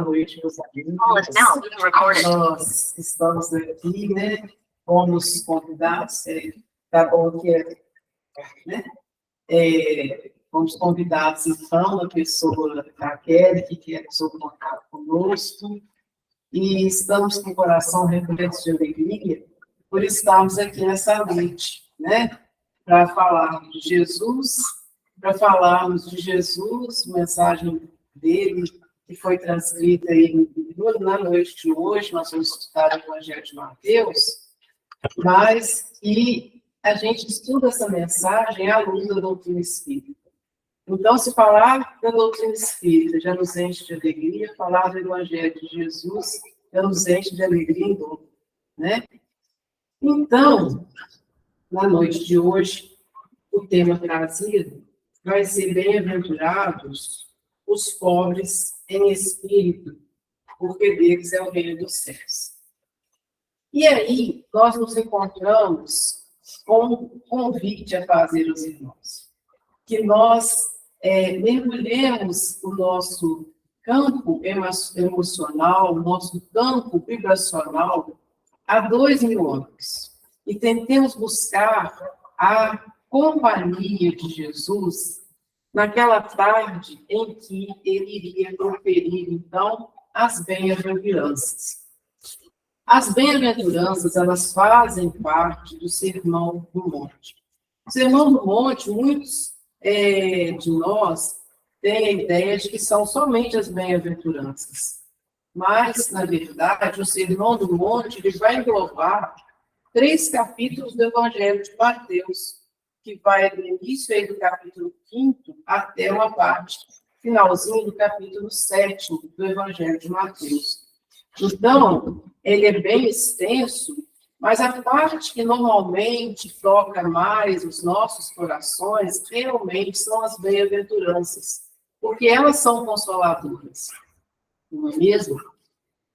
Noite, meus amigos. Nós estamos aqui, né? Fomos convidados, tá bom que né? Fomos convidados, então, a pessoa da Kelly, que quer contato conosco, e estamos com o coração repleto de alegria por estarmos aqui nessa noite, né? Para falarmos de Jesus, mensagem dele, que foi transcrita aí na noite de hoje. Nós vamos estudar o Evangelho de Mateus, mas que a gente estuda essa mensagem à luz da doutrina espírita. Então, se falar da doutrina espírita já nos enche de alegria, falar do Evangelho de Jesus já nos enche de alegria em dobro, né? Então, na noite de hoje, o tema trazido vai ser bem-aventurados os pobres em espírito, porque deles é o reino dos céus. E aí, nós nos encontramos com um convite a fazer aos irmãos, que nós mergulhemos o nosso campo emocional, o nosso campo vibracional há 2000 anos, e tentemos buscar a companhia de Jesus naquela tarde em que ele iria proferir, então, as bem-aventuranças. As bem-aventuranças, elas fazem parte do Sermão do Monte. O Sermão do Monte, muitos de nós têm a ideia de que são somente as bem-aventuranças. Mas, na verdade, o Sermão do Monte ele vai englobar 3 capítulos do Evangelho de Mateus, que vai do início aí do capítulo 5º até uma parte finalzinho do capítulo 7º do Evangelho de Mateus. Então, ele é bem extenso, mas a parte que normalmente toca mais os nossos corações realmente são as bem-aventuranças, porque elas são consoladoras, não é mesmo?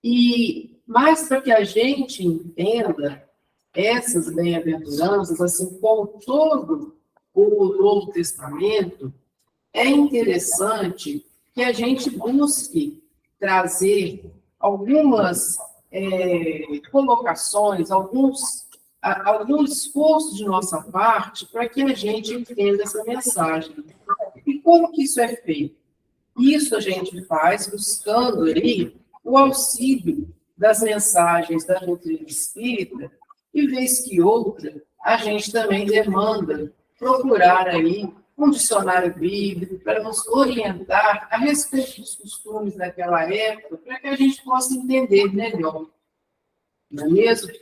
E mais para que a gente entenda essas bem-aventuranças, assim como todo o Novo Testamento, é interessante que a gente busque trazer algumas colocações, algum esforço de nossa parte para que a gente entenda essa mensagem. E como que isso é feito? Isso a gente faz buscando aí o auxílio das mensagens da doutrina espírita, e vez que outra, a gente também demanda procurar aí um dicionário bíblico para nos orientar a respeito dos costumes daquela época, para que a gente possa entender melhor. Não é mesmo?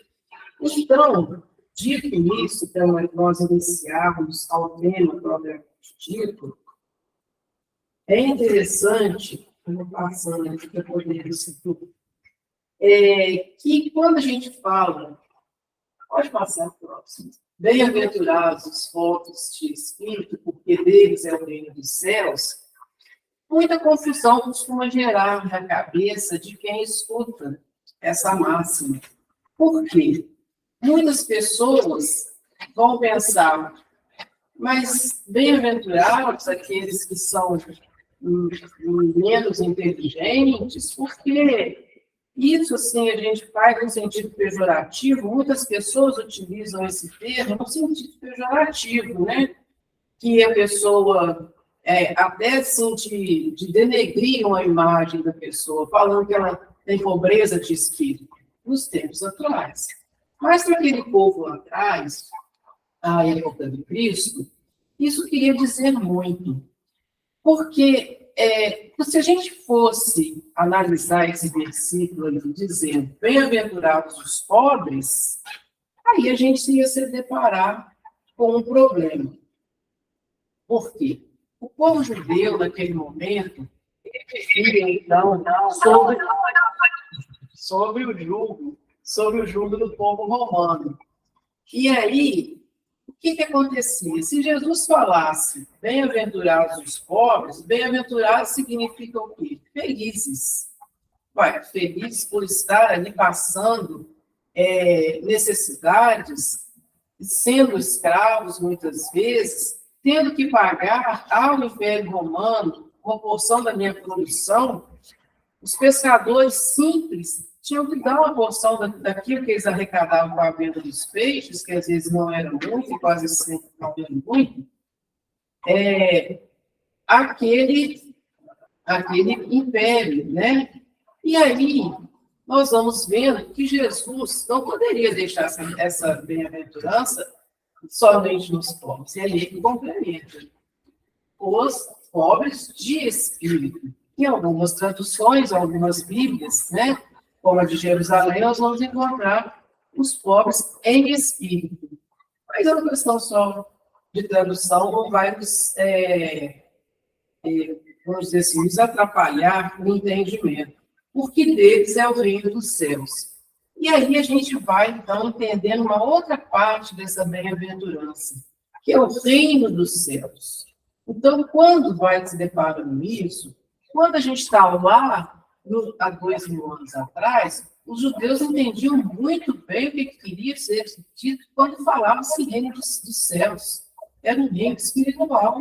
Então, dito isso, para nós iniciarmos ao tema propriamente dito, é interessante, passando aqui para poder isso tudo, que quando a gente fala, pode passar o próximo, bem-aventurados os pobres de espírito, porque deles é o reino dos céus, muita confusão costuma gerar na cabeça de quem escuta essa máxima. Por quê? Muitas pessoas vão pensar, mas bem-aventurados aqueles que são menos inteligentes, porque isso, assim, a gente faz no sentido pejorativo. Muitas pessoas utilizam esse termo no sentido pejorativo, né? Que a pessoa, até assim, de denegrir uma imagem da pessoa, falando que ela tem pobreza de espírito, nos tempos atuais. Mas para aquele povo lá atrás, à época de Cristo, isso queria dizer muito. Porque se a gente fosse analisar esse versículo ali, dizendo bem-aventurados os pobres, aí a gente ia se deparar com um problema. Por quê? O povo judeu, naquele momento, vivia, então, sobre o jugo do povo romano. E aí, o que acontecia? Se Jesus falasse bem-aventurados os pobres, bem-aventurados significa o quê? Felizes. Felizes por estar ali passando necessidades, sendo escravos muitas vezes, tendo que pagar ao Império Romano uma porção da minha produção, Os pescadores simples tinham que dar uma porção daquilo que eles arrecadavam com a venda dos peixes, que às vezes não era muito, e quase sempre não era muito, aquele império, né? E aí, nós vamos vendo que Jesus não poderia deixar essa bem-aventurança somente nos pobres, é ele que complementa. Os pobres de espírito. Em algumas traduções, algumas Bíblias, né, como a de Jerusalém, nós vamos encontrar os pobres em espírito. Mas é uma questão só de tradução, não vai nos, vamos dizer assim, nos atrapalhar no entendimento, porque deles é o reino dos céus. E aí a gente vai, então, entendendo uma outra parte dessa bem-aventurança, que é o reino dos céus. Então, quando vai se deparando isso, quando a gente está lá, há 2000 anos atrás, os judeus entendiam muito bem o que queria ser dito quando falava-se reino dos céus. Era um reino espiritual.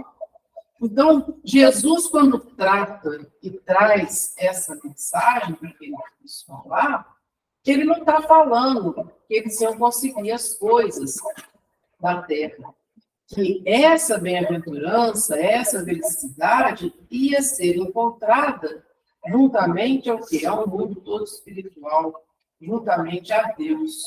Então, Jesus, quando trata e traz essa mensagem para que ele quis falar, ele não está falando que eles iam conseguir as coisas da terra. Que essa bem-aventurança, essa felicidade ia ser encontrada juntamente ao quê? Ao mundo todo espiritual, juntamente a Deus,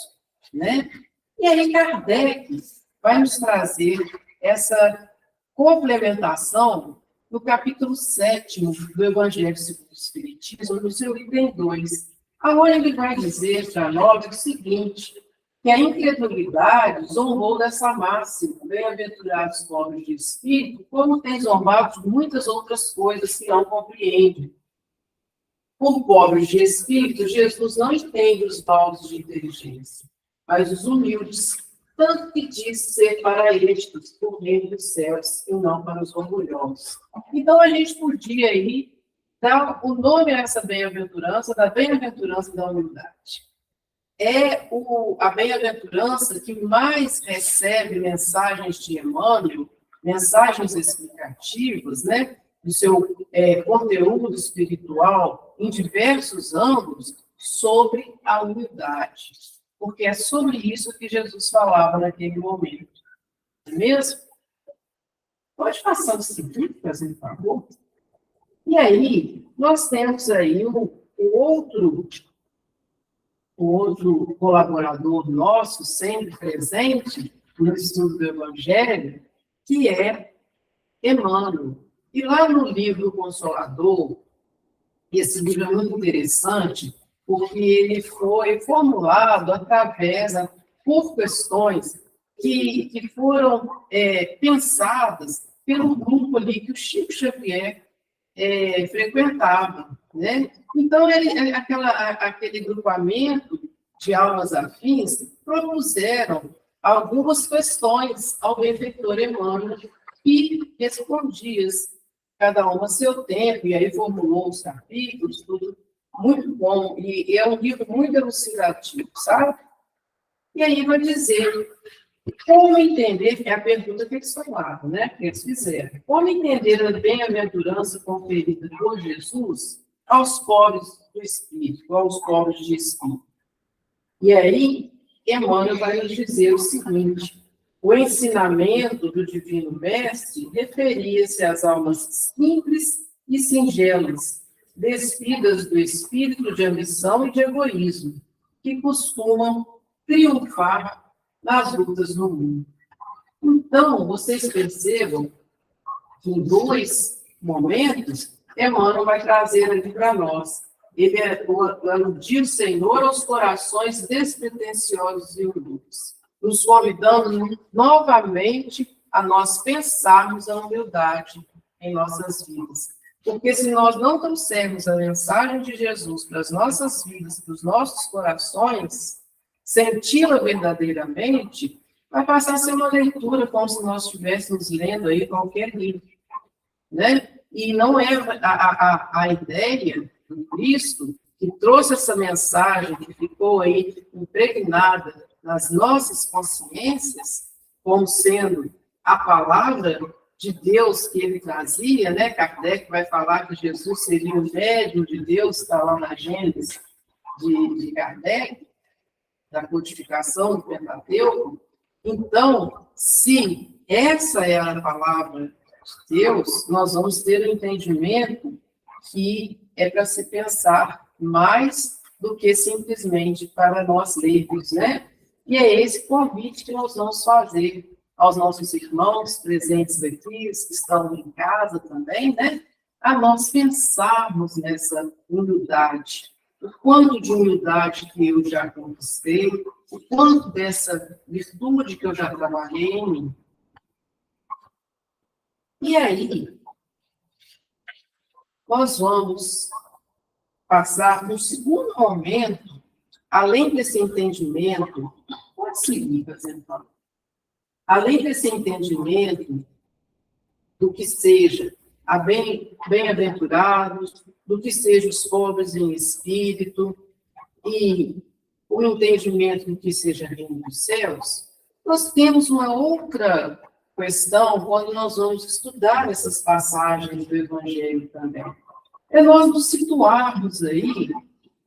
né? E aí Kardec vai nos trazer essa complementação no capítulo 7º do Evangelho segundo o Espiritismo, no seu item 2, aonde ele vai dizer para nós o seguinte, que a incredulidade zombou dessa máxima, bem-aventurados pobres de espírito, como tem zombado de muitas outras coisas que não compreendem. Por pobres de espírito, Jesus não entende os baldes de inteligência, mas os humildes, tanto que diz ser para estes o reino dos céus e não para os orgulhosos. Então, a gente podia aí dar o nome a essa bem-aventurança, da bem-aventurança da humildade. É a bem-aventurança que mais recebe mensagens de Emmanuel, mensagens explicativas, né, do seu conteúdo espiritual em diversos âmbitos sobre a humildade. Porque é sobre isso que Jesus falava naquele momento. Não é mesmo? Pode passar o seguinte, fazendo favor. E aí, nós temos aí o outro colaborador nosso, sempre presente no estudo do Evangelho, que é Emmanuel. E lá no livro Consolador, esse livro é muito interessante, porque ele foi formulado por questões que foram pensadas pelo grupo ali que o Chico Xavier frequentava, né? Então, aquele grupamento de almas afins propuseram algumas questões ao benfeitor Emmanuel e respondia, cada uma a seu tempo, e aí formulou os capítulos, tudo muito bom, e é um livro muito elucidativo, sabe? E aí vai dizer como entender, que é a pergunta que eles falaram, né? Que eles fizeram. Como entender a bem-aventurança conferida por Jesus aos pobres do espírito, aos pobres de espírito? E aí, Emmanuel vai nos dizer o seguinte: o ensinamento do Divino Mestre referia-se às almas simples e singelas, despidas do espírito de ambição e de egoísmo, que costumam triunfar nas lutas do mundo. Então, vocês percebam que em 2 momentos, Emmanuel vai trazer aqui para nós. Ele é aludir o Senhor aos corações despretensiosos e humildes, nos convidando novamente a nós pensarmos a humildade em nossas vidas. Porque se nós não trouxermos a mensagem de Jesus para as nossas vidas, para os nossos corações, senti-la verdadeiramente, vai passar a ser uma leitura como se nós estivéssemos lendo aí qualquer livro, né? E não é a ideia do Cristo que trouxe essa mensagem, que ficou aí impregnada nas nossas consciências, como sendo a palavra de Deus que ele trazia, né? Kardec vai falar que Jesus seria o médium de Deus, está lá na Gênesis de Kardec, da codificação do Pentateuco. Então, se essa é a palavra de Deus, nós vamos ter um entendimento que é para se pensar mais do que simplesmente para nós leigos, né? E é esse convite que nós vamos fazer aos nossos irmãos presentes aqui, que estão em casa também, né? A nós pensarmos nessa humildade. O quanto de humildade que eu já conquistei, o quanto dessa virtude que eu já trabalhei em mim. E aí, nós vamos passar no segundo momento, além desse entendimento, pode seguir, então, além desse entendimento do que seja a bem-aventurados, do que seja os pobres em espírito, e o entendimento do que seja reino dos céus, nós temos uma outra questão quando nós vamos estudar essas passagens do Evangelho também. É nós nos situarmos aí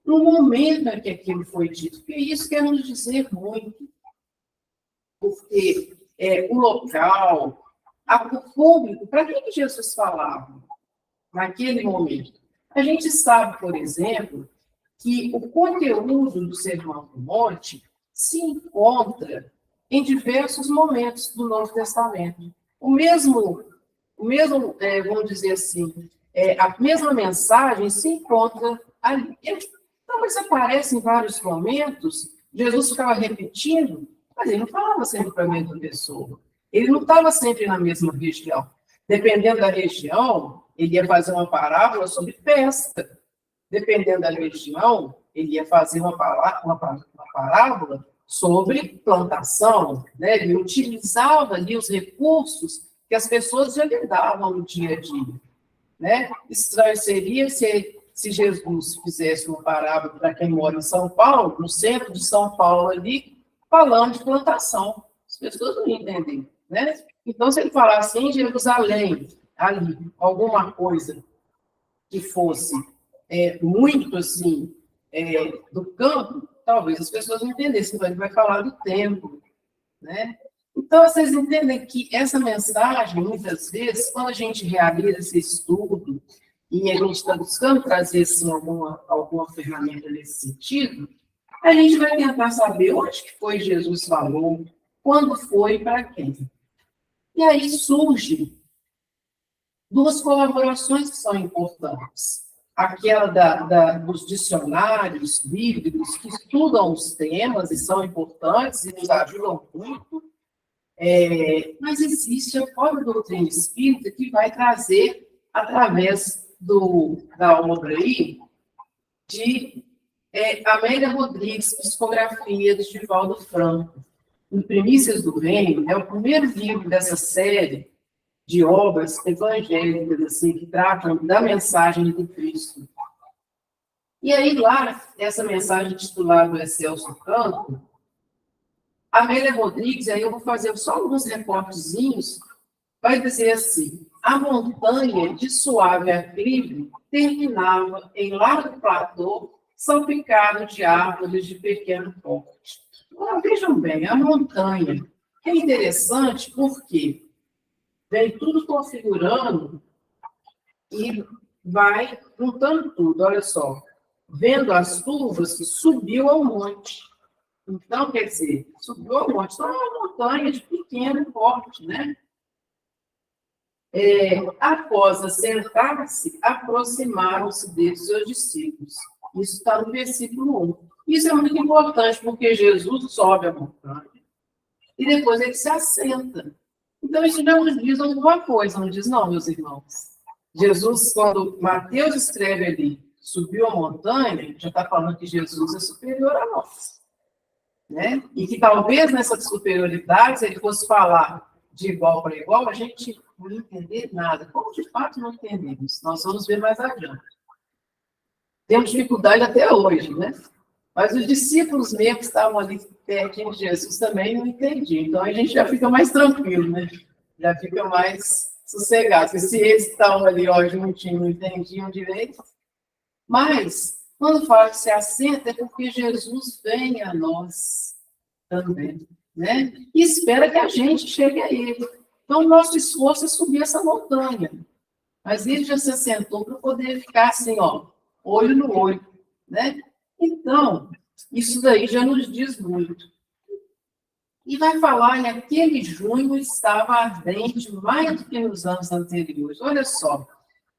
no momento em que aquilo foi dito, porque isso quer nos dizer muito. Porque o local, o público, para que Jesus falava naquele momento? A gente sabe, por exemplo, que o conteúdo do Sermão do Monte se encontra em diversos momentos do Novo Testamento. O mesmo, vamos dizer assim, a mesma mensagem se encontra ali. Talvez apareça em vários momentos, Jesus ficava repetindo, mas ele não falava sempre para a mesma pessoa. Ele não estava sempre na mesma região. Dependendo da região, ele ia fazer uma parábola sobre pesca. Dependendo da região, ele ia fazer uma parábola sobre plantação, né? Ele utilizava ali os recursos que as pessoas já lhe davam no dia a dia, né? Estranho seria se Jesus fizesse uma parábola para quem mora em São Paulo, no centro de São Paulo ali, falando de plantação. As pessoas não entendem, né? Então, se ele falasse em Jerusalém, ali, alguma coisa que fosse muito assim, do campo, talvez as pessoas não entendessem, então ele vai falar do templo, né? Então, vocês entendem que essa mensagem, muitas vezes, quando a gente realiza esse estudo, e a gente está buscando trazer assim, alguma ferramenta nesse sentido, a gente vai tentar saber onde que foi Jesus falou, quando foi e para quem. E aí surgem duas colaborações que são importantes. Aquela dos dicionários bíblicos que estudam os temas e são importantes e nos ajudam muito, mas existe a própria doutrina espírita que vai trazer, através da obra aí, de Amélia Rodrigues, Psicografia de Divaldo Franco. Em Primícias do Reino, é o primeiro livro dessa série de obras evangélicas, assim, que tratam da mensagem do Cristo. E aí, lá, essa mensagem titulada do Excelso Campo, Amélia Rodrigues, aí eu vou fazer só alguns recortezinhos, vai dizer assim: a montanha de suave aclive terminava em largo platô, salpicado de árvores de pequeno porte. Agora, vejam bem, a montanha é interessante porque vem tudo configurando e vai juntando tudo. Olha só, vendo as turvas, subiu ao monte. Então, quer dizer, subiu ao monte. Então, é uma montanha de pequeno porte, né? Após assentar-se, aproximaram-se deles seus discípulos. Isso está no versículo 1. Isso é muito importante, porque Jesus sobe a montanha e depois ele se assenta. Então, isso já nos diz alguma coisa, não diz não, meus irmãos? Jesus, quando Mateus escreve ali, subiu a montanha, já está falando que Jesus é superior a nós, né? E que talvez nessa superioridade, se ele fosse falar de igual para igual, a gente não ia entender nada. Como de fato não entendemos? Nós vamos ver mais adiante. Temos dificuldade até hoje, né? Mas os discípulos mesmo que estavam ali pertinho de Jesus também não entendiam. Então a gente já fica mais tranquilo, né? Já fica mais sossegados, porque se eles estão ali, ó, juntinhos, não entendiam direito. Mas, quando fala que se assenta, é porque Jesus vem a nós também, né? E espera que a gente chegue a ele. Então, o nosso esforço é subir essa montanha. Mas ele já se assentou para poder ficar assim, ó, olho no olho, né? Então, isso daí já nos diz muito. E vai falar que aquele junho estava ardente mais do que nos anos anteriores. Olha só,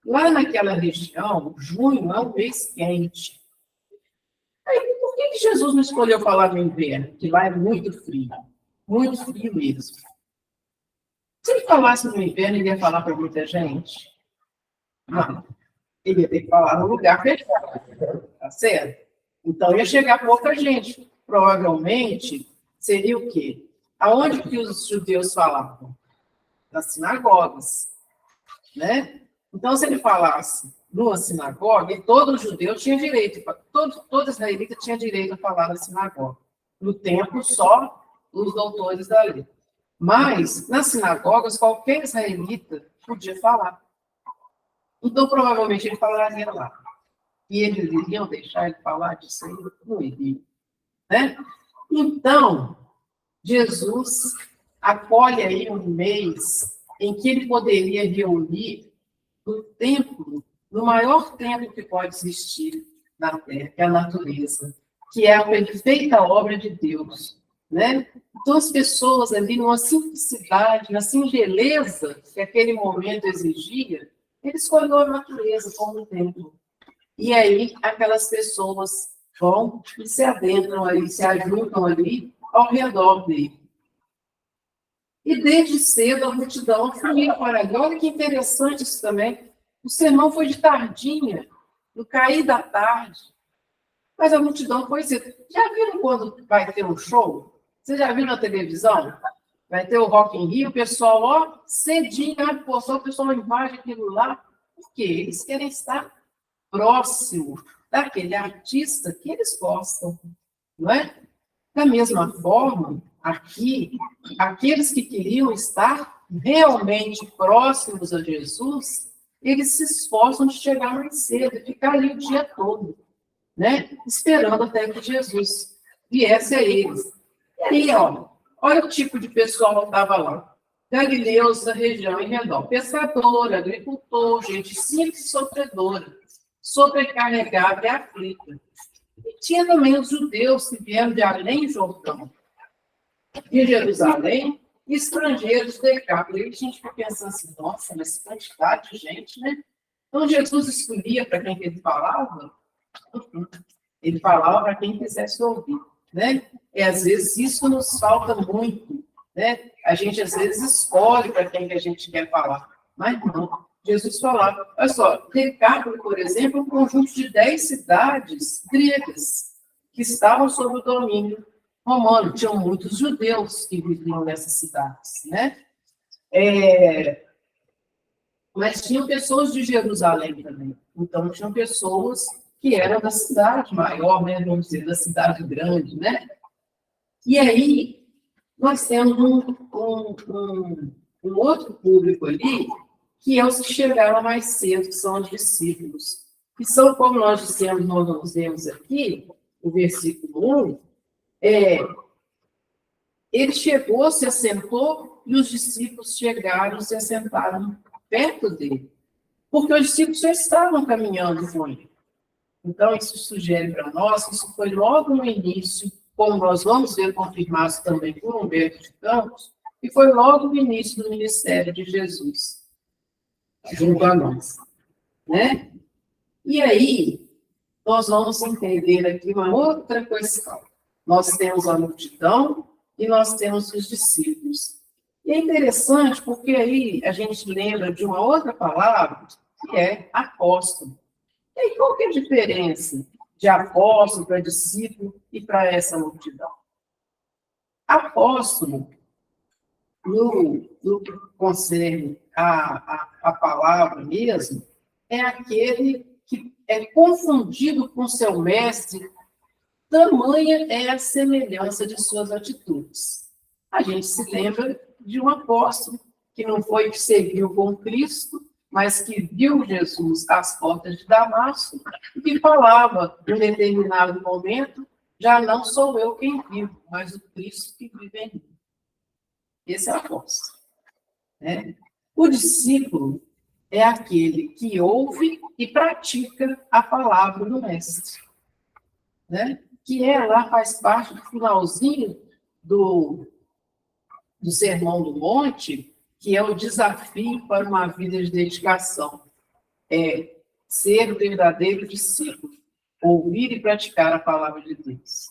lá naquela região, junho é um mês quente. Aí, por que Jesus não escolheu falar no inverno? Que lá é muito frio mesmo. Se ele falasse no inverno, ele ia falar para muita gente? Não. Ele ia ter que falar no lugar fechado, tá certo? Então ia chegar pouca gente. Provavelmente seria o quê? Aonde que os judeus falavam? Nas sinagogas, né? Então, se ele falasse numa sinagoga, todo judeu tinha direito, todo israelita tinha direito a falar na sinagoga. No templo, só os doutores da lei. Mas, nas sinagogas, qualquer israelita podia falar. Então, provavelmente, ele falaria lá. E eles iriam deixar ele falar disso aí? Não iriam, né? Então, Jesus acolhe aí um mês em que ele poderia reunir no templo, no maior templo que pode existir na Terra, que é a natureza, que é a perfeita obra de Deus, né? Então, as pessoas ali, numa simplicidade, na singeleza que aquele momento exigia, ele escolheu a natureza como um templo. E aí, aquelas pessoas vão e se adentram ali, se ajuntam ali ao redor dele. E desde cedo a multidão fluía para ali. Olha que interessante isso também. O sermão foi de tardinha, no cair da tarde. Mas a multidão foi cedo. Já viram quando vai ter um show? Vocês já viram na televisão? Vai ter o Rock in Rio, o pessoal, ó, cedinho, o pessoal invade aquilo lá. Por quê? Eles querem estar próximo daquele artista que eles gostam, não é? Da mesma forma, aqui, aqueles que queriam estar realmente próximos a Jesus, eles se esforçam de chegar mais cedo, ficar ali o dia todo, né? Esperando até que Jesus viesse a eles. E aí, ó, olha o tipo de pessoal que estava lá. Galileus da região em redor. Pescador, agricultor, gente simples e sofredora, sobrecarregada e aflita. E tinha também os judeus que vieram de além Jordão, de Jerusalém, e estrangeiros de Decápolis. E a gente fica pensando assim, nossa, mas quantidade de gente, né? Então, Jesus escolhia para quem ele falava? Ele falava para quem quisesse ouvir, né? E, às vezes, isso nos falta muito, né? A gente, às vezes, escolhe para quem que a gente quer falar, mas não. Jesus falava, olha só, Decápolis, por exemplo, é um conjunto de 10 cidades gregas que estavam sob o domínio romano. Tinham muitos judeus que viviam nessas cidades, né? Mas tinham pessoas de Jerusalém também. Então, tinham pessoas que eram da cidade maior, né? Vamos dizer, da cidade grande, né? E aí, nós temos um outro público ali, que é os que chegaram mais cedo, que são os discípulos. Que são, como nós dissemos, nós vemos aqui, o versículo 1, ele chegou, se assentou, e os discípulos chegaram e se assentaram perto dele. Porque os discípulos já estavam caminhando com ele. Então, isso sugere para nós que isso foi logo no início, como nós vamos ver confirmado também por Humberto de Campos, e foi logo no início do ministério de Jesus, junto a nós, né? E aí, nós vamos entender aqui uma outra questão. Nós temos a multidão e nós temos os discípulos. E é interessante porque aí a gente lembra de uma outra palavra, que é apóstolo. E aí, qual que é a diferença de apóstolo para discípulo e para essa multidão? Apóstolo, no que concerne a palavra mesmo, é aquele que é confundido com seu mestre, tamanha é a semelhança de suas atitudes. A gente se lembra de um apóstolo que não foi que seguiu com Cristo, mas que viu Jesus às portas de Damasco e que falava, em determinado momento, já não sou eu quem vivo, mas o Cristo que vive em mim. Esse é o apóstolo. Né? O discípulo é aquele que ouve e pratica a palavra do Mestre. Né? Que lá faz parte do finalzinho do Sermão do Monte, que é o desafio para uma vida de dedicação. É ser o verdadeiro discípulo, ouvir e praticar a palavra de Deus.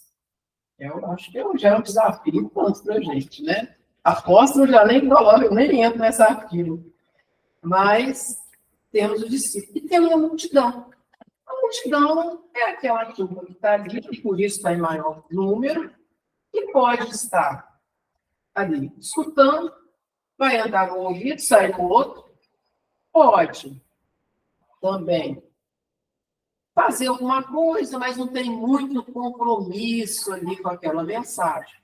Eu acho que já é um desafio tanto para a gente, né? Apóstolo já nem coloca, eu nem entro nessa fila. Mas temos o discípulo e temos a multidão. A multidão é aquela turma que está ali, e por isso está em maior número, e pode estar ali escutando, vai andar no ouvido, sair no outro, pode também fazer alguma coisa, mas não tem muito compromisso ali com aquela mensagem.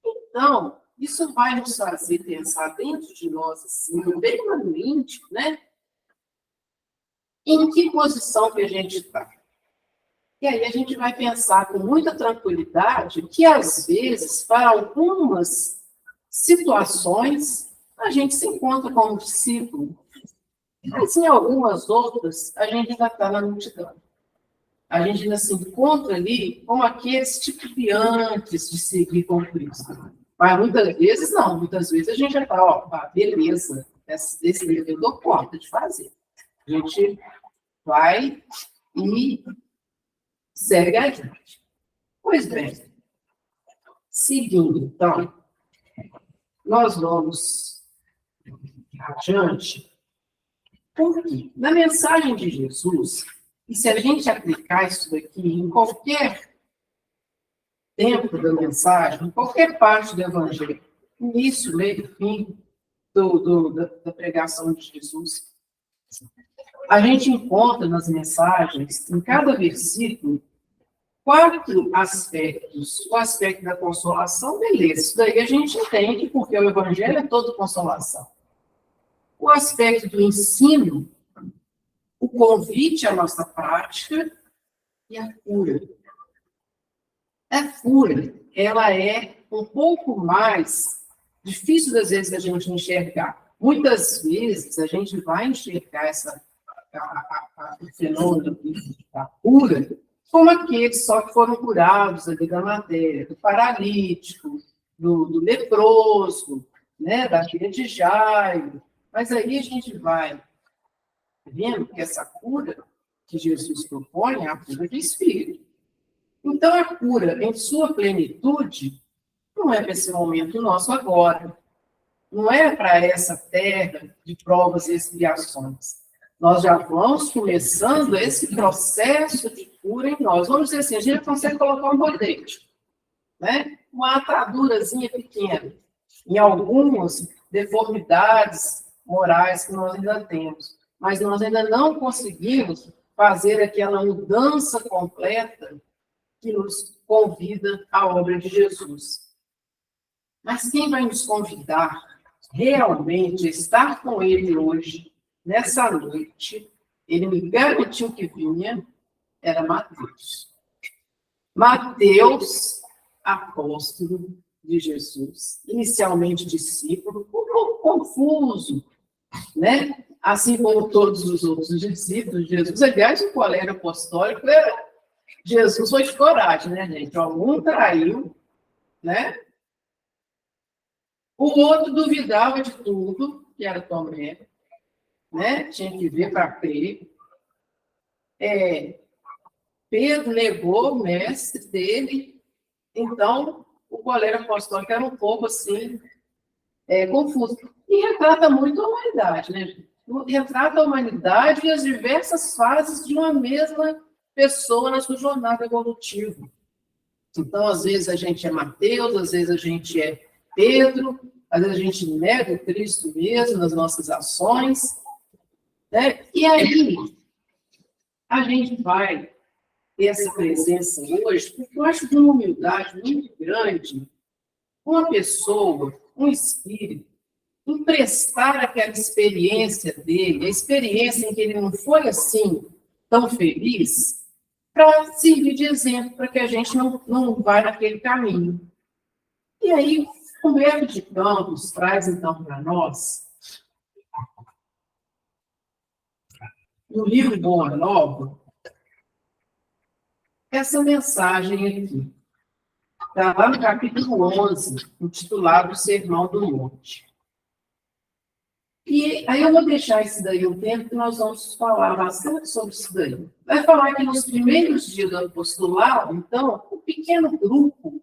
Então, isso vai nos fazer pensar dentro de nós, assim, bem no íntimo, né? Em que posição que a gente está. E aí a gente vai pensar com muita tranquilidade que, às vezes, para algumas situações, a gente se encontra como discípulo, mas em algumas outras, a gente ainda está na multidão. A gente ainda se encontra ali como aqueles titubeantes de seguir com Cristo. Mas muitas vezes não, muitas vezes a gente já está, beleza, desse nível eu dou conta de fazer. A gente vai e segue adiante. Pois bem, seguindo, então, nós vamos adiante, porque na mensagem de Jesus, e se a gente aplicar isso daqui em qualquer tempo da mensagem, em qualquer parte do Evangelho, início, meio e fim da pregação de Jesus, a gente encontra nas mensagens, em cada versículo, 4 aspectos. O aspecto da consolação, beleza, isso daí a gente entende, porque o Evangelho é todo consolação. O aspecto do ensino, o convite à nossa prática e a cura. A cura, ela é um pouco mais difícil, às vezes, da gente enxergar. Muitas vezes, a gente vai enxergar o fenômeno da cura como aqueles só que foram curados ali da matéria, do paralítico, do leproso, né, da filha de Jairo. Mas aí a gente vai vendo que essa cura que Jesus propõe é a cura do espírito. Então, a cura, em sua plenitude, não é para esse momento nosso agora. Não é para essa terra de provas e expiações. Nós já vamos começando esse processo de cura em nós. Vamos dizer assim, a gente consegue colocar um bordete, né? Uma atadurazinha pequena, em algumas deformidades morais que nós ainda temos. Mas nós ainda não conseguimos fazer aquela mudança completa que nos convida à obra de Jesus. Mas quem vai nos convidar realmente a estar com ele hoje, nessa noite, ele me garantiu que vinha, era Mateus. Mateus, apóstolo de Jesus, inicialmente discípulo, um pouco confuso, né? Assim como todos os outros discípulos de Jesus. Aliás, o colégio apostólico era... Jesus foi de coragem, né, gente? Um traiu, né? O outro duvidava de tudo, que era Tomé, né? Tinha que ver para crer. Pedro negou o mestre dele, então o colégio apostólico era um pouco assim, confuso. E retrata muito a humanidade, né? Retrata a humanidade e as diversas fases de uma mesma pessoa na sua jornada evolutiva. Então, às vezes a gente é Mateus, às vezes a gente é Pedro, às vezes a gente nega o Cristo mesmo nas nossas ações, né? E aí, a gente vai ter essa presença hoje, porque eu acho de uma humildade muito grande, uma pessoa, um espírito, emprestar aquela experiência dele, a experiência em que ele não foi assim tão feliz, para servir de exemplo, para que a gente não vá naquele caminho. E aí, Humberto de Campos traz, então, para nós, no livro Boa Nova, essa mensagem aqui. Está lá no capítulo 11, intitulado Sermão do Monte. E aí eu vou deixar isso daí um tempo, que nós vamos falar bastante sobre isso daí. Vai falar que nos primeiros dias do apostolado, então, um pequeno grupo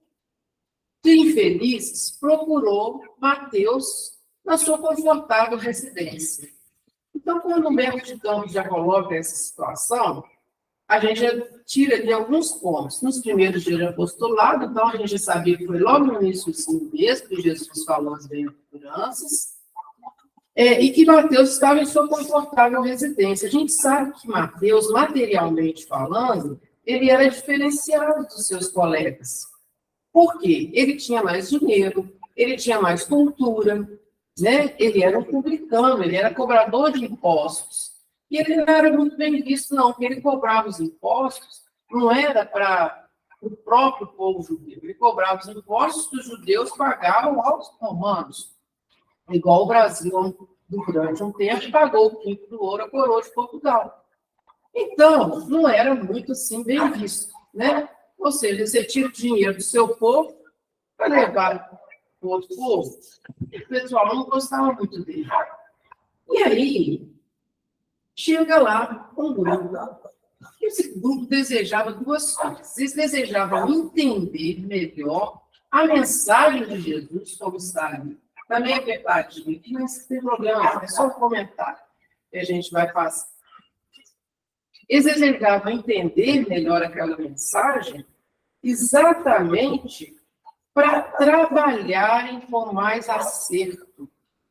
de infelizes procurou Mateus na sua confortável residência. Então, quando Humberto de Campos já coloca essa situação, a gente já tira de alguns pontos. Nos primeiros dias do apostolado, então, a gente já sabia que foi logo no início mesmo que Jesus falou as bem-aventuranças, e que Mateus estava em sua confortável residência. A gente sabe que Mateus, materialmente falando, ele era diferenciado dos seus colegas. Por quê? Ele tinha mais dinheiro, ele tinha mais cultura, né? Ele era um publicano, ele era cobrador de impostos. E ele não era muito bem visto, não, porque ele cobrava os impostos, não era para o próprio povo judeu, ele cobrava os impostos que os judeus pagavam aos romanos. Igual o Brasil, durante um tempo, pagou o quinto do ouro à coroa de Portugal. Então, não era muito assim bem visto, né? Ou seja, você tira o dinheiro do seu povo para levar para o outro povo. O pessoal não gostava muito dele. E aí, chega lá um grupo. Esse grupo desejava duas coisas. Eles desejavam entender melhor a mensagem de Jesus, como está ali. Também é verdade, mas não tem problema, é só um comentário que a gente vai fazer. Eles desejavam entender melhor aquela mensagem exatamente para trabalharem com mais acerto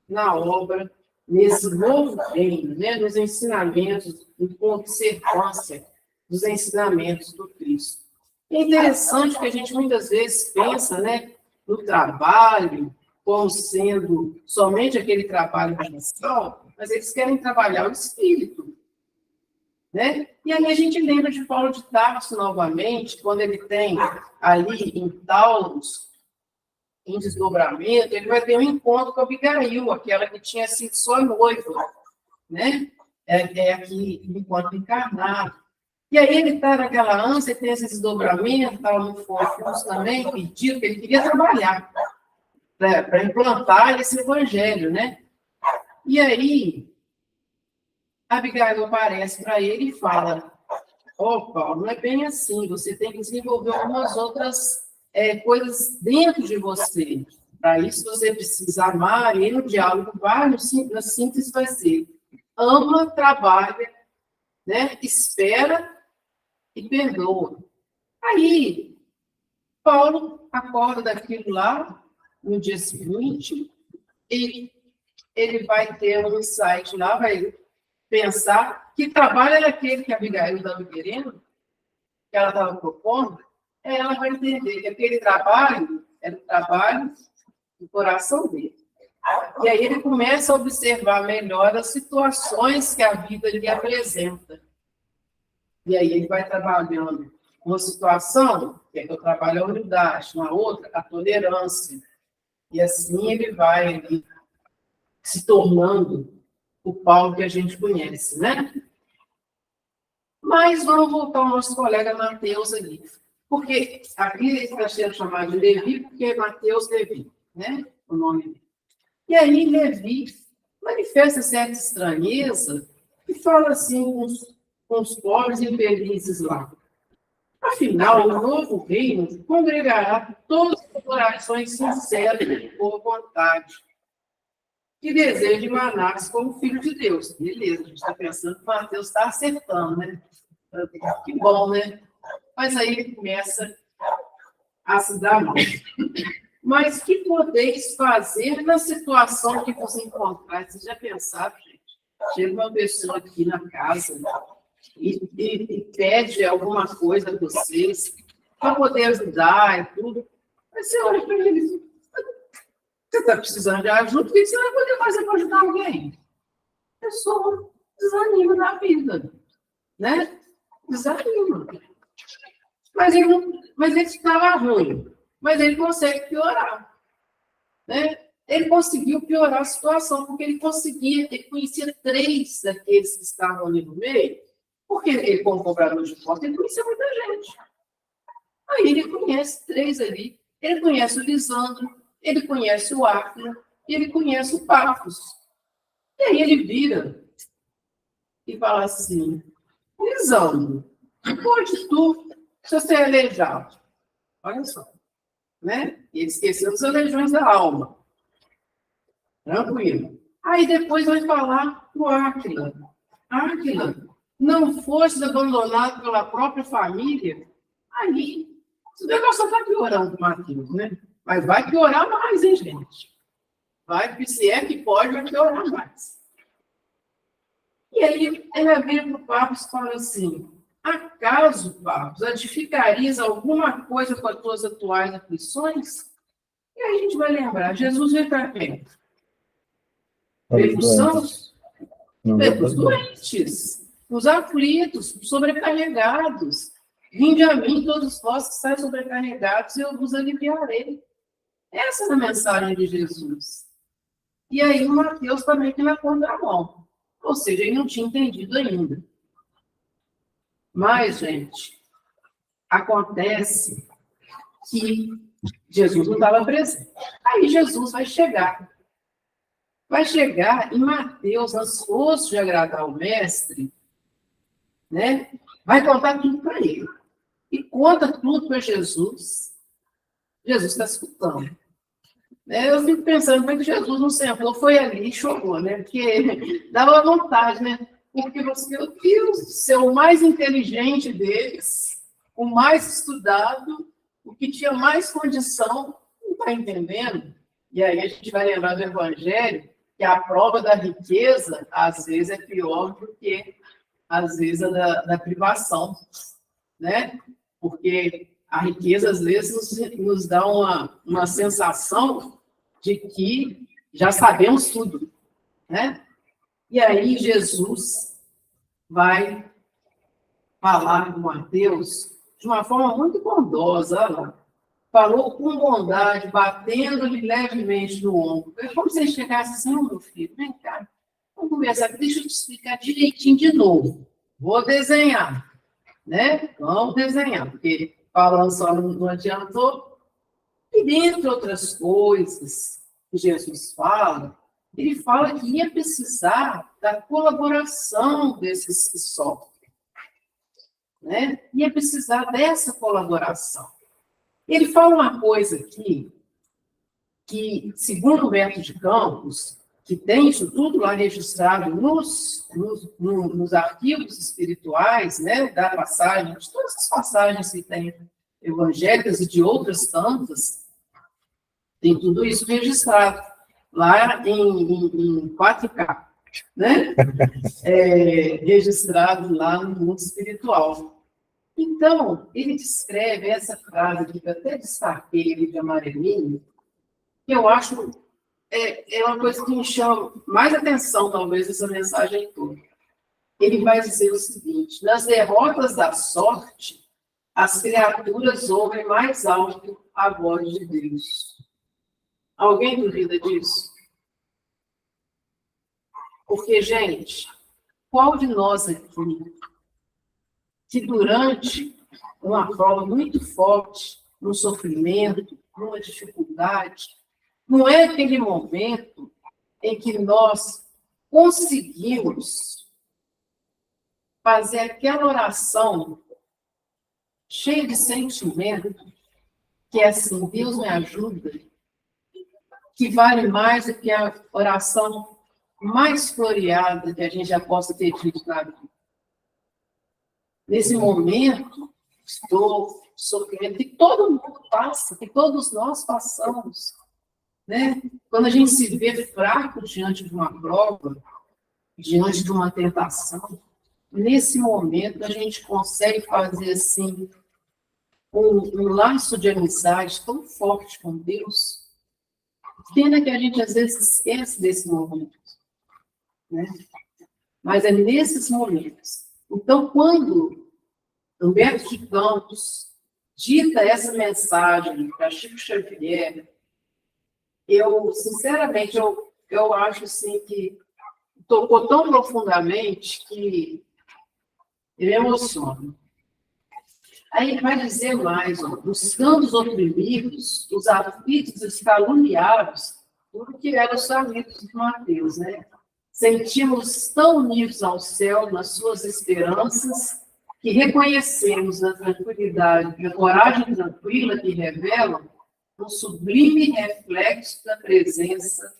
na obra, nesse novo reino, né, nos ensinamentos, com observância dos ensinamentos do Cristo. É interessante que a gente muitas vezes pensa, né, no trabalho como sendo somente aquele trabalho mental, mas eles querem trabalhar o espírito, né? E aí a gente lembra de Paulo de Tarso novamente, quando ele tem ali em Taurus, em desdobramento, ele vai ter um encontro com a Abigail, aquela que tinha sido sua noiva, né? Aqui, enquanto encarnado. E aí ele está naquela ânsia, tem esse desdobramento, estava muito confuso também, pediu que ele queria trabalhar para implantar esse evangelho, né? E aí, Abigail aparece para ele e fala: Paulo, não é bem assim, você tem que desenvolver algumas outras coisas dentro de você. Para isso, você precisa amar, e no diálogo vai, na síntese vai ser: ama, trabalha, né? Espera e perdoa. Aí, Paulo acorda daquilo lá, no dia seguinte, e ele vai ter um insight lá, vai pensar que trabalho era aquele que a Abigail estava querendo, que ela estava propondo, ela vai entender que aquele trabalho era o trabalho do coração dele. E aí ele começa a observar melhor as situações que a vida lhe apresenta. E aí ele vai trabalhando uma situação, que é que eu trabalho a humildade, na outra, a tolerância. E assim ele vai se tornando o Paulo que a gente conhece, né? Mas vamos voltar ao nosso colega Mateus ali. Porque aqui ele está sendo chamado de Levi, porque é Mateus Levi, né? O nome dele. E aí Levi manifesta certa estranheza e fala assim com os pobres e infelizes lá. Afinal, o novo reino congregará todos os corações sinceros de boa vontade, que deseja emanar-se como filho de Deus. Beleza, a gente está pensando que Mateus está acertando, né? Que bom, né? Mas aí ele começa a se dar mal. Mas o que podeis fazer na situação que vos encontrar? Vocês já pensaram, gente? Chega uma pessoa aqui na casa e pede alguma coisa a vocês para poder ajudar e tudo. Mas você olha para ele, Você está precisando de ajuda, o que você vai poder fazer para ajudar alguém? A pessoa desanima da vida, né? Desanima. Mas ele estava ruim, mas ele consegue piorar, né? Ele conseguiu piorar a situação, porque ele conhecia 3 daqueles que estavam ali no meio, porque ele, como cobrador de impostos, ele conhecia muita gente. Aí ele conhece 3 ali, ele conhece o Lisandro, ele conhece o Áquila, e ele conhece o Pafos. E aí ele vira e fala assim, Lisandro, pode tu, se você é aleijado, olha só, né? Ele esqueceu dos aleijões da alma. Tranquilo. Aí depois vai falar o Áquila. Áquila, não foste abandonado pela própria família? Aí, o negócio está piorando, Matheus, né? Mas vai piorar mais, hein, gente? Vai, porque se é que pode, vai piorar mais. E aí, ela vira para o Papos e fala assim, acaso, Papos, edificarias alguma coisa com as tuas atuais aflições? E aí a gente vai lembrar, Jesus veio para quem? Veio para os sãos, veio para os doentes, os aflitos, os sobrecarregados. Vinde a mim, todos vós que estáis sobrecarregados, e eu vos aliviarei. Essa é a mensagem de Jesus. E aí o Mateus também tem na contramão. Ou seja, ele não tinha entendido ainda. Mas, gente, acontece que Jesus não estava presente. Aí Jesus vai chegar. Vai chegar e Mateus, ansioso de agradar o mestre, né, vai contar tudo para ele. E conta tudo para Jesus. Jesus está escutando. Eu fico pensando, como é que Jesus não sentou, foi ali e chorou, né? Porque dava vontade, né? Porque você, meu Deus, ser o mais inteligente deles, o mais estudado, o que tinha mais condição, não está entendendo? E aí a gente vai lembrar do Evangelho que a prova da riqueza, às vezes, é pior do que, às vezes, a da privação, né? Porque a riqueza, às vezes, nos dá uma sensação de que já sabemos tudo, né? E aí Jesus vai falar com Mateus de uma forma muito bondosa, olha lá. Falou com bondade, batendo-lhe levemente no ombro. É como se ele chegasse assim, meu filho, vem cá, vamos conversar aqui, deixa eu te explicar direitinho de novo. Vou desenhar, né? Vamos desenhar, porque falando só não adiantou. E, dentre outras coisas que Jesus fala, ele fala que ia precisar da colaboração desses que sofrem, né? Ia precisar dessa colaboração. Ele fala uma coisa aqui, que, segundo o Humberto de Campos, que tem isso tudo lá registrado nos arquivos espirituais, né, da passagem, de todas as passagens que tem evangélicas e de outras tantas, tem tudo isso registrado lá em 4K, né? Registrado lá no mundo espiritual. Então, ele descreve essa frase que eu até destaquei ali de amarelinho, que eu acho é uma coisa que me chama mais atenção, talvez, dessa mensagem toda. Ele vai dizer o seguinte: nas derrotas da sorte, as criaturas ouvem mais alto a voz de Deus. Alguém duvida disso? Porque, gente, qual de nós aqui, que durante uma prova muito forte, num sofrimento, numa dificuldade, não é aquele momento em que nós conseguimos fazer aquela oração cheia de sentimento, que é assim, Deus me ajuda, que vale mais do que a oração mais floreada que a gente já possa ter dito na vida. Nesse momento, estou sofrendo, que todo mundo passa, que todos nós passamos, né? Quando a gente se vê fraco diante de uma prova, diante de uma tentação, nesse momento a gente consegue fazer assim um laço de amizade tão forte com Deus, Pena que a gente às vezes esquece desse momento, né? Mas é nesses momentos. Então, quando Humberto de Campos dita essa mensagem para Chico Xavier, eu, sinceramente, eu acho assim que tocou tão profundamente que ele emociona. Aí ele vai dizer mais, ó, buscando os oprimidos, os aflitos, os caluniados, tudo que eram os amigos de Mateus, né? Sentimos tão unidos ao céu nas suas esperanças que reconhecemos na tranquilidade, na coragem tranquila que revelam um sublime reflexo da presença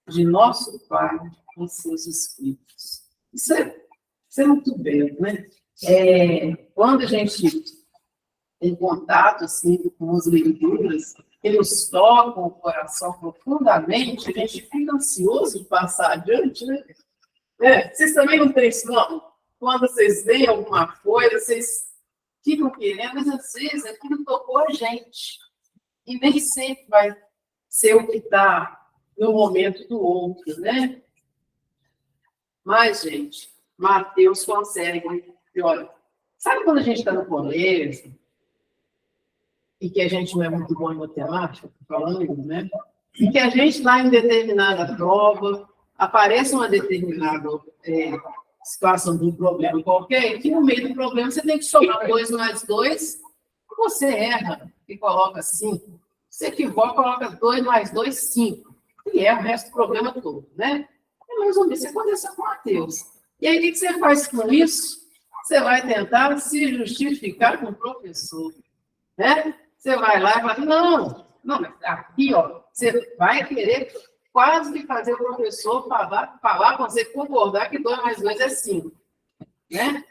de nosso Pai em seus Espíritos. Isso é muito belo, né? Quando a gente tem contato assim, com as leituras, que nos tocam o coração profundamente, a gente fica ansioso de passar adiante, né? Vocês também não têm isso, não? Quando vocês veem alguma coisa, vocês ficam querendo, mas às vezes aquilo tocou a gente. E nem sempre vai ser o que está no momento do outro, né? Mas, gente, Mateus consegue. E olha, sabe quando a gente está no colégio e que a gente não é muito bom em matemática, falando, né? E que a gente está em determinada prova, aparece uma determinada situação de um problema qualquer, e que no meio do problema você tem que somar 2 mais 2, você erra e coloca 5. Você equivoca, coloca 2 mais 2, 5. E erra o resto do problema todo, né? É mais ou menos isso que aconteceu com Mateus. E aí, o que você faz com isso? Você vai tentar se justificar com o professor, né? Você vai lá e fala, não, mas aqui, ó, você vai querer quase que fazer o professor falar com você, concordar que 2 mais 2 é 5, né?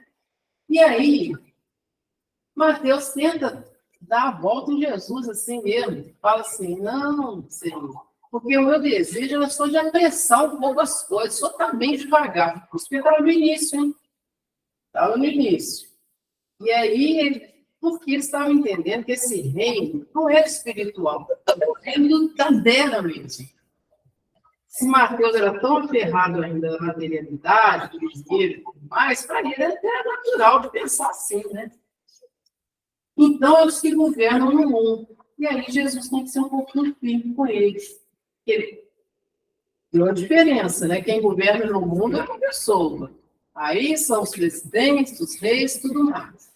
E aí, Mateus tenta dar a volta em Jesus assim mesmo. Fala assim, não, Senhor, porque o meu desejo é só de apressar um pouco as coisas, só tá bem devagar. Isso estava no início, hein? Estava no início. E aí, porque eles estavam entendendo que esse reino não era espiritual, era o reino da terra mesmo. Se Mateus era tão aferrado ainda na materialidade, do dinheiro e tudo mais, para ele era natural de pensar assim, né? Então, é os que governam no mundo. E aí, Jesus tem que ser um pouquinho firme com eles. Ele tem uma diferença, né? Quem governa no mundo é uma pessoa. Aí são os presidentes, os reis, tudo mais.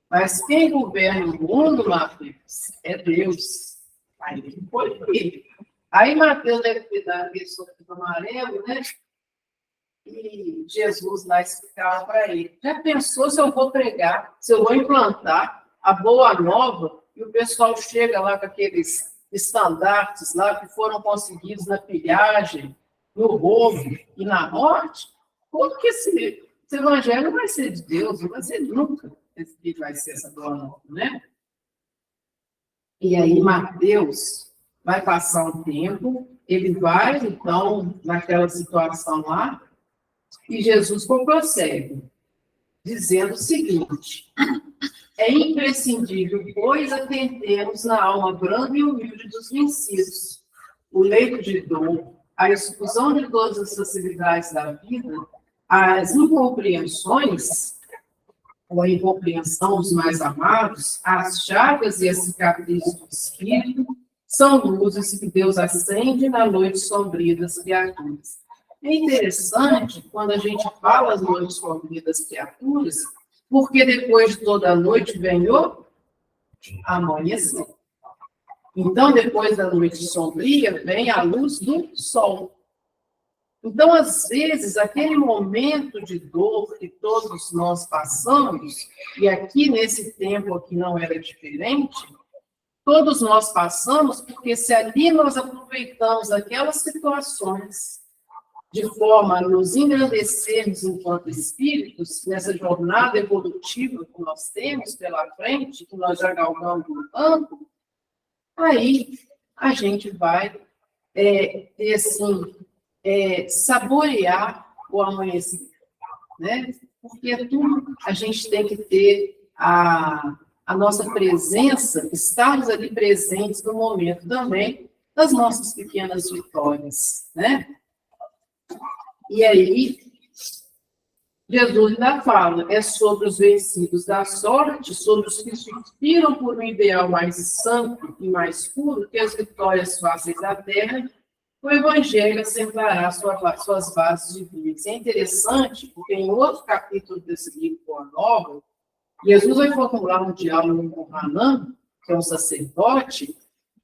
Mas quem governa o mundo, Mateus, é Deus. Aí ele foi ele. Aí Mateus deve ter dado aquele sofrido amarelo, né? E Jesus lá explicava para ele. Já pensou se eu vou pregar, se eu vou implantar a boa nova e o pessoal chega lá com aqueles estandartes lá que foram conseguidos na pilhagem, no roubo e na morte? Como que esse evangelho não vai ser de Deus? Não vai ser nunca que vai ser essa boa nova, né? E aí Mateus vai passar um tempo, ele vai, então, naquela situação lá, e Jesus prossegue, dizendo o seguinte: é imprescindível, pois, atendemos na alma branda e humilde dos vencidos, o leito de dor, a exclusão de todas as facilidades da vida, as incompreensões, ou a incompreensão dos mais amados, as chagas e as cicatrizes do espírito, são luzes que Deus acende na noite sombria das criaturas. É interessante quando a gente fala as noites sombrias das criaturas, porque depois de toda a noite vem o amanhecer. Então, depois da noite sombria, vem a luz do sol. Então, às vezes, aquele momento de dor que todos nós passamos, e aqui nesse tempo aqui não era diferente, todos nós passamos porque se ali nós aproveitamos aquelas situações de forma a nos engrandecermos enquanto espíritos, nessa jornada evolutiva que nós temos pela frente, que nós já galgamos no campo, aí a gente vai ter, assim, saborear o amanhecer, né? Porque tudo a gente tem que ter a nossa presença, estarmos ali presentes no momento também, das nossas pequenas vitórias, né? E aí, Jesus ainda fala, é sobre os vencidos da sorte, sobre os que se inspiram por um ideal mais santo e mais puro que as vitórias fáceis da terra, o Evangelho assentará suas bases divinas. É interessante, porque em outro capítulo desse livro, Boa Nova, Jesus vai formular um diálogo com Hanan, que é um sacerdote,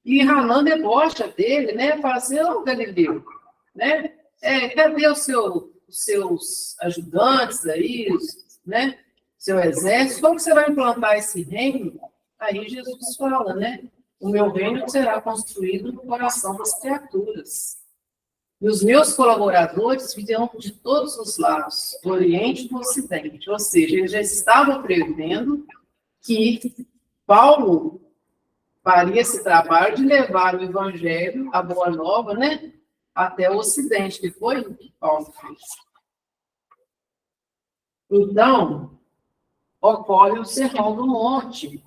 e Hanan debocha dele, né? Fala assim, ô Galileu, né? Cadê os seus ajudantes aí, né? Seu exército, como você vai implantar esse reino? Aí Jesus fala, né? O meu reino será construído no coração das criaturas. E os meus colaboradores virão de todos os lados, do Oriente e do Ocidente. Ou seja, ele já estava prevendo que Paulo faria esse trabalho de levar o Evangelho, a Boa Nova, né? Até o Ocidente, que foi o que Paulo fez. Então, ocorre o Sermão do Monte.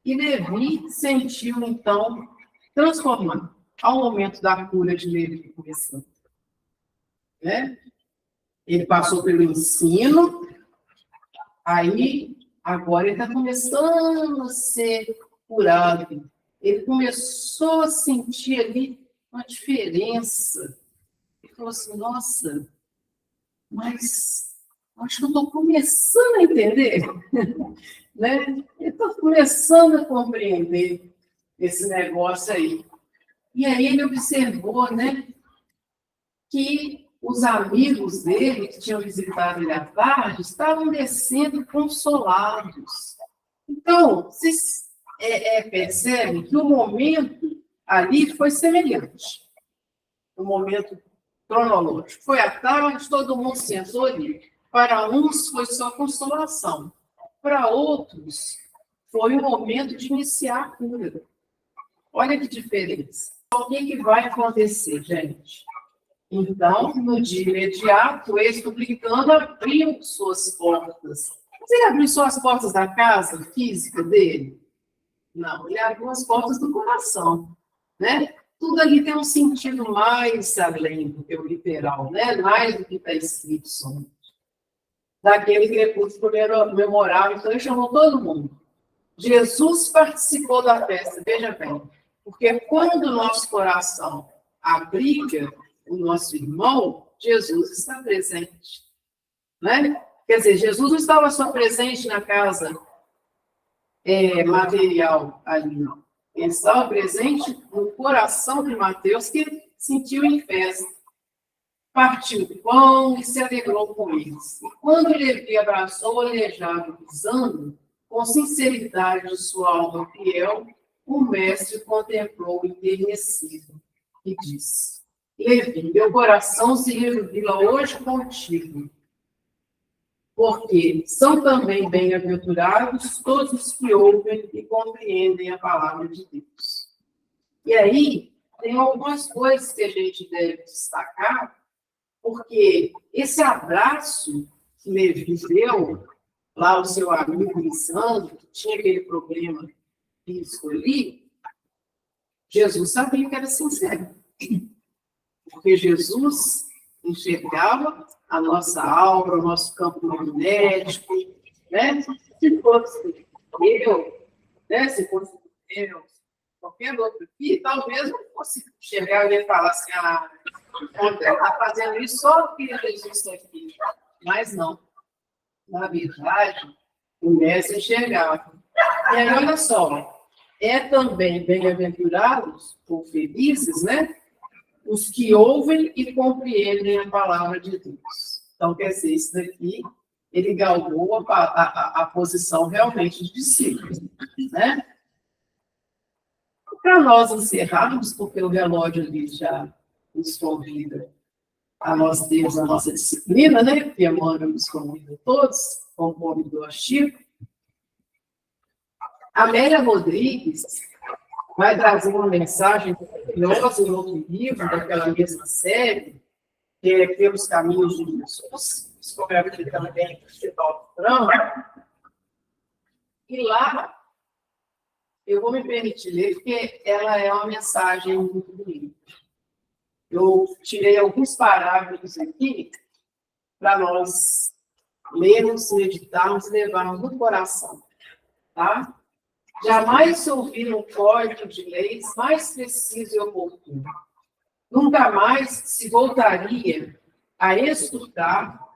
E Levi sentiu, então, transformar ao momento da cura de Levi começando. Né? Ele passou pelo ensino, aí, agora ele está começando a ser curado. Ele começou a sentir ali uma diferença. Ele falou assim, nossa, mas acho que eu estou começando a entender, né? Eu estou começando a compreender esse negócio aí. E aí ele observou, né, que os amigos dele, que tinham visitado ele à tarde, estavam descendo consolados. Então, vocês percebem que o momento ali foi semelhante. O momento cronológico. Foi à tarde, todo mundo sentou ali. Para uns foi só consolação. Para outros, foi o momento de iniciar a cura. Olha que diferença. O que vai acontecer, gente? Então, no dia imediato, o ex-publicano abriu suas portas. Mas ele abriu só as portas da casa física dele? Não, ele abriu as portas do coração, né? Tudo ali tem um sentido mais além do que o literal, né? Mais do que está escrito somente. Daquele crepúsculo memorável, então ele chamou todo mundo. Jesus participou da festa, veja bem, porque quando o nosso coração abriga o nosso irmão, Jesus está presente. Né? Quer dizer, Jesus não estava só presente na casa material ali, não. Ele estava presente no coração de Mateus, que sentiu em festa. Partiu o pão e se alegrou com eles. E quando Levi abraçou o aleijado, pisando, com sinceridade de sua alma fiel, o mestre contemplou enternecido e disse: Levi, meu coração se revela hoje contigo, porque são também bem-aventurados todos os que ouvem e compreendem a palavra de Deus. E aí, tem algumas coisas que a gente deve destacar, porque esse abraço que Levi deu, lá o seu amigo Lisandro, que tinha aquele problema físico ali, Jesus sabia que era sincero. Porque Jesus enxergava a nossa aura, o nosso campo magnético, né? Se fosse eu, né? Se fosse eu, qualquer outro aqui, talvez não fosse enxergar e falar assim, está fazendo isso só porque Jesus está aqui. Mas não. Na verdade, o mestre enxergava. E aí, olha só, também bem-aventurados, ou felizes, né? Os que ouvem e compreendem a palavra de Deus. Então, quer dizer, isso daqui, ele galgou a posição realmente de discípulo, né? Para nós encerrarmos, porque o relógio ali já nos convida a nós termos a nossa disciplina, né? Porque a Emmanuel nos convida a todos, conforme do Chico. Amélia Rodrigues vai trazer uma mensagem maravilhosa em outro livro, daquela mesma série, que é Pelos Caminhos de Jesus, psicografia também do Cristóvão Franco. E lá eu vou me permitir ler, porque ela é uma mensagem muito bonita. Eu tirei alguns parágrafos aqui para nós lermos, meditarmos e levarmos no coração, tá? Jamais se ouvir um código de leis mais preciso e oportuno. Nunca mais se voltaria a estudar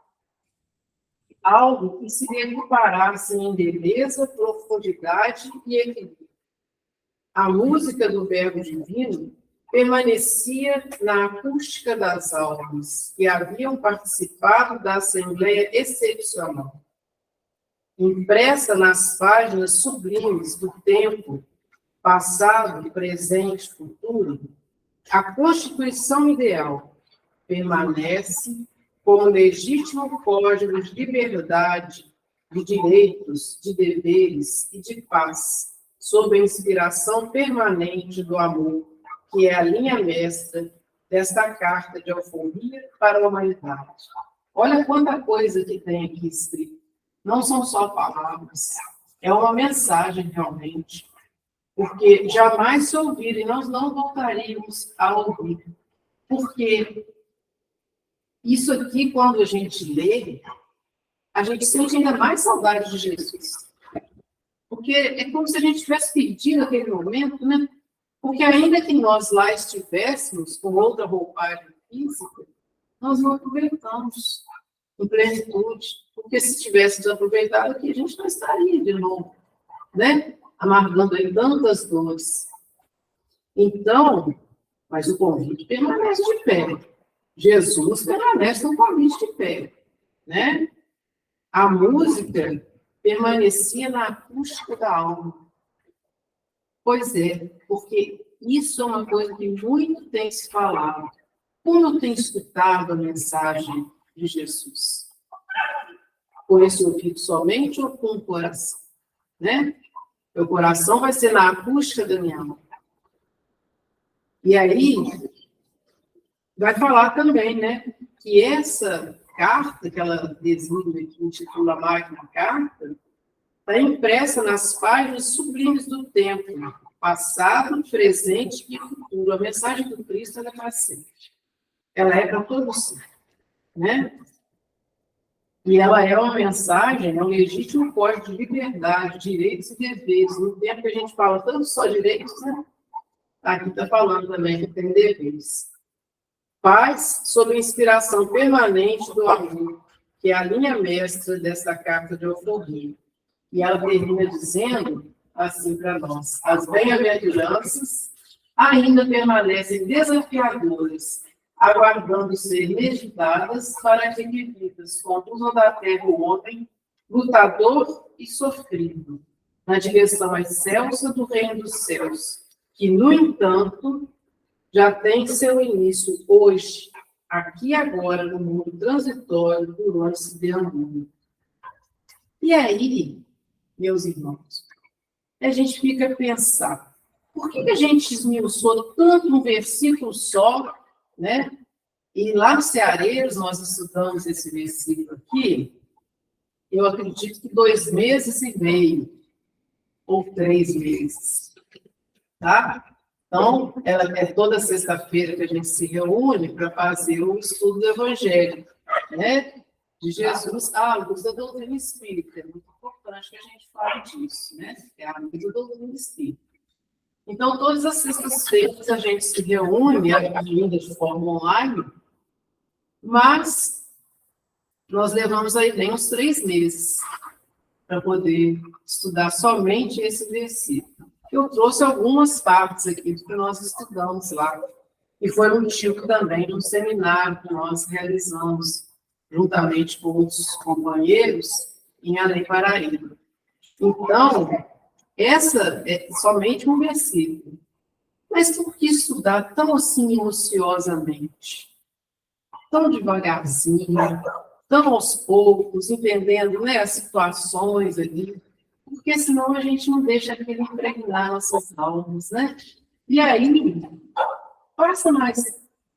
algo que se equiparasse em beleza, profundidade e equilíbrio. A música do Verbo Divino permanecia na acústica das almas que haviam participado da Assembleia Excepcional. Impressa nas páginas sublimes do tempo, passado, presente, futuro, a Constituição Ideal permanece como legítimo código de liberdade, de direitos, de deveres e de paz, sob a inspiração permanente do amor, que é a linha mestra desta carta de alforria para a humanidade. Olha quanta coisa que tem aqui escrito. Não são só palavras, é uma mensagem realmente. Porque jamais se ouvir, e nós não voltaríamos a ouvir. Porque isso aqui, quando a gente lê, a gente sente ainda mais saudade de Jesus. Porque é como se a gente tivesse perdido aquele momento, né? Porque ainda que nós lá estivéssemos com outra roupagem física, nós não aproveitamos em plenitude. Porque se tivéssemos aproveitado aqui, a gente não estaria de novo, né? Amargando aí tantas dores. Então, mas o convite permanece de pé. Jesus permanece no convite de pé, né? A música permanecia na acústica da alma. Pois é, porque isso é uma coisa que muito tem se falado. Como tem escutado a mensagem de Jesus? Com esse ouvido somente ou com o coração? Né? Meu coração vai ser na acústica da minha alma. E aí, vai falar também, né? Que essa carta, que ela designa, que intitula Magna Carta, está impressa nas páginas sublimes do tempo, passado, presente e futuro. A mensagem do Cristo ela é para sempre. Ela é para todos, né? E ela é uma mensagem, é um legítimo código de liberdade, direitos e deveres. No tempo que a gente fala tanto só direitos, né? Aqui está falando também que tem deveres. Paz sob a inspiração permanente do amor, que é a linha mestra dessa carta de alforria. E ela termina dizendo assim para nós: as bem-aventuranças ainda permanecem desafiadoras, aguardando ser meditadas para que vividas conduzam da terra o homem, lutador e sofrido, na direção excelsa do reino dos céus, que, no entanto, já tem seu início hoje, aqui e agora, no mundo transitório por onde se deambula. E aí, meus irmãos, a gente fica a pensar, por que a gente esmiuçou tanto um versículo só, né? E lá no Ceareiros nós estudamos esse versículo aqui, eu acredito que 2 meses e meio, ou 3 meses, tá? Então, ela é toda sexta-feira que a gente se reúne para fazer o estudo do Evangelho, né? De Jesus à luz da doutrina espírita. É muito importante que a gente fale disso, né? É a luz da doutrina espírita. Então, todas as sextas-feiras a gente se reúne, ainda de forma online, mas nós levamos aí bem uns 3 meses para poder estudar somente esse versículo. Eu trouxe algumas partes aqui do que nós estudamos lá, e foi um motivo também de um seminário que nós realizamos juntamente com outros companheiros em Além Paraíba. Então, essa é somente um versículo. Mas por que estudar tão assim minuciosamente? Tão devagarzinho, tão aos poucos, entendendo, né, as situações ali, porque senão a gente não deixa aquilo impregnar nossas almas, né? E aí, passa mais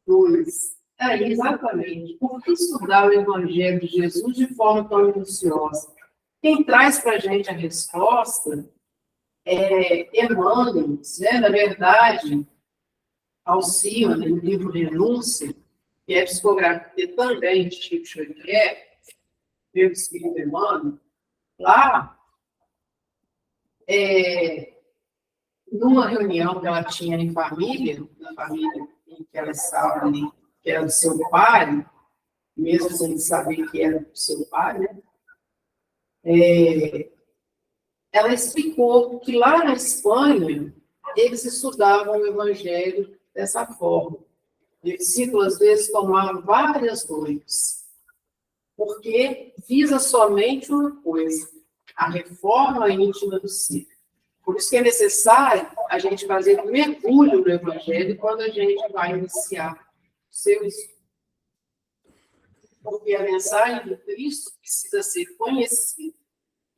2. Aí, exatamente, por que estudar o Evangelho de Jesus de forma tão minuciosa? Quem traz para a gente a resposta Emmanuel, né, na verdade, Alcione, no livro Renúncia, que é psicografia também de Chico Xavier, pelo Espírito Emmanuel, lá, numa reunião que ela tinha em família, na família em que ela estava ali, que era do seu pai, mesmo sem saber que era do seu pai, né? Ela explicou que lá na Espanha, eles estudavam o Evangelho dessa forma. O discípulo, às vezes, tomava várias noites, porque visa somente uma coisa, a reforma íntima do ser. Por isso que é necessário a gente fazer um mergulho no Evangelho quando a gente vai iniciar o seu estudo. Porque a mensagem do Cristo precisa ser conhecida.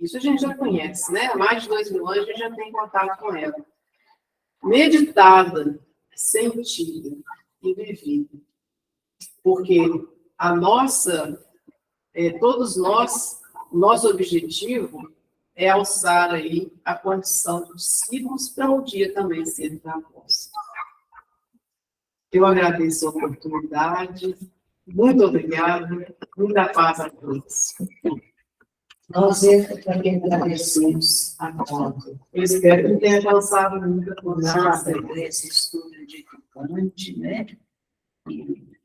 Isso a gente já conhece, né? Há mais de 2000 anos a gente já tem contato com ela. Meditada, sentida e vivida. Porque a nossa, todos nós, nosso objetivo é alçar aí a condição dos discípulos para um dia também ser da nossa. Eu agradeço a oportunidade. Muito obrigada. Muita paz a todos. Nós também agradecemos a conta. Eu espero que não tenha avançado nunca por nada. Esse estudo edificante, né? E